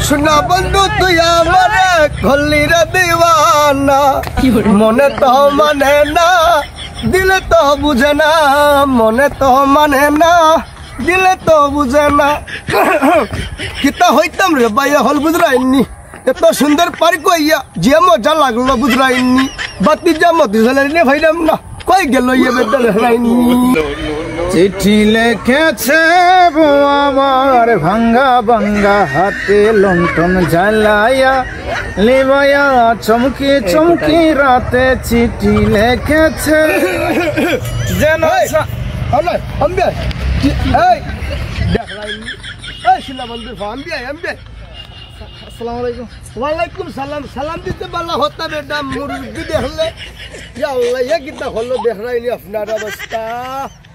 শোনা বন্ধু তুই আমারে করলি রে দিওয়ানা মনে তো মানে না দিলে তো বুঝে না মনে তো মানে না দিলে তো বুঝে না কিতা হইতাম রে ভাইয়া হল বুঝরাইনি এত সুন্দর পার্ক হইয়া যে মজা লাগলো বুঝরাইনি বাতি জামতি জ্বালাইনি ভাইরাম না কই গেল ইয়ে বেটা দেখাইনি চিঠি লিখেছে আমার ভাঙ্গা ভাঙ্গা হাতে লণ্ঠন জ্বালায়া লিবায়া চমকি চমকি রাতে চিঠি লিখেছে যেন আল্লাহ আম্বিয়া এই দেখাইনি এই শিলা বন্ধু আম্বিয়া আম্বিয়া আসসালামু আলাইকুম ওয়ালাইকুম সালাম সালাম দিতে পারলা হতা বেটা মুরগি দেখলে ইয়া আল্লাহ ইয়া কিতা হলো দেখাইনি আপনার অবস্থা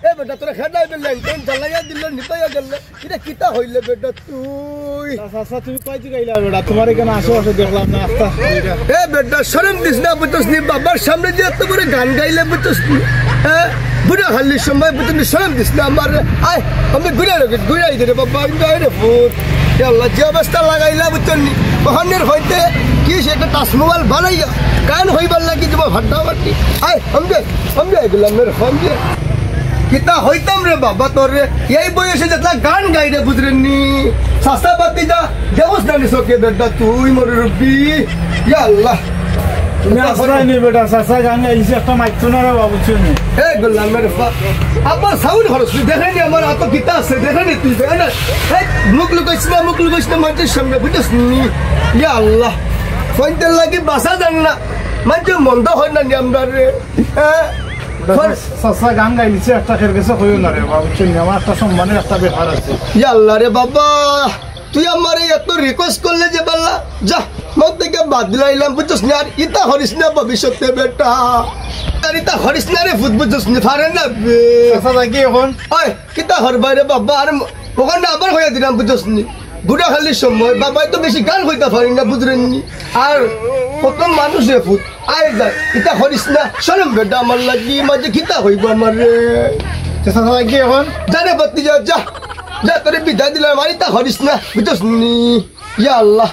এ বেটা তোরা খেদাই দিলেন কোন জ্বালাইয়া দিল নিপাইয়া গেল এটা কিতা হইলে বেটা তুই আচ্ছা তুমি কইতে গাইলা বেটা তোমার এখানে আশেপাশে দেখলাম না আস্তা এ বেটা শরম দিস না বুঝছস নি বাবার সামনে যে এত বড় গান গাইলে বুঝছস নি হ্যাঁ বুড়া হালির সময় বুঝছস শরম দিস না আমার আয় আমি ঘুরাই দে রে বাবা ইন্দাই রে ফুট ইয়া আল্লাহ যে অবস্থা লাগাইলা বুঝছস নি ওখানের হইতে কি সেটা টাচ মোবাইল বানাইয়া গান হইবার লাগি তোমার ভাড্ডা বাটি আয় আমি গেলাম মেরে ফোন দিয়ে কিতা হইতাম রে বাবা তোর রে এই বয়সে যেটা গান গাই রে বুঝরেননি সাসা বাতি যা দেবস না নিসকে বেটা তুই মোর রব্বি ইয়া আল্লাহ তুমি আসরাই নি বেটা সাসা গান গাইছে একটা মাইতো না রে বাবু শুনি এ গোলাম মেরে ফা আবার সাউন্ড হরস দেখেনি আমার এত কিতা আছে দেখেনি তুই দেখেন এই মুখ লুকাইছ না মাঝে সামনে বুঝছস নি ইয়া আল্লাহ ফোনতে লাগি বাসা জান না মাঝে মন্দ হয় না নি আমরা রে হ্যাঁ সাসা গান গাইছে একটা খের গেছে কইও না রে বাবু শুনি আমার একটা সম্মানের একটা ব্যাপার আছে ইয়া আল্লাহ রে বাবা তুই আমার এত রিকোয়েস্ট করলে যে বললা যা মত থেকে বাদ দিলাইলাম বুঝছস না আর ইতা হরিস না ভবিষ্যতে বেটা আর ইতা হরিস না রে ফুট বুঝছস না পারে না সাসা যাই কি এখন ওই কিতা হরবাই রে বাবা আর ওখানে আবার হইয়া দিলাম বুঝছস নি বুড়া খালির সময় বাবাই তো বেশি গান হইতা পারি না বুঝরেননি আর কত মানুষ রে ফুট আয় যায় ইতা হরিস না শরম বেটা আমার লাগি মাঝে কিতা হইব আমার রে সাসা যাই কি এখন জানে বাতি যা যা তোরে বিদায় দিলাম আর ইতা হরিস না বুঝছস নি ইয়া আল্লাহ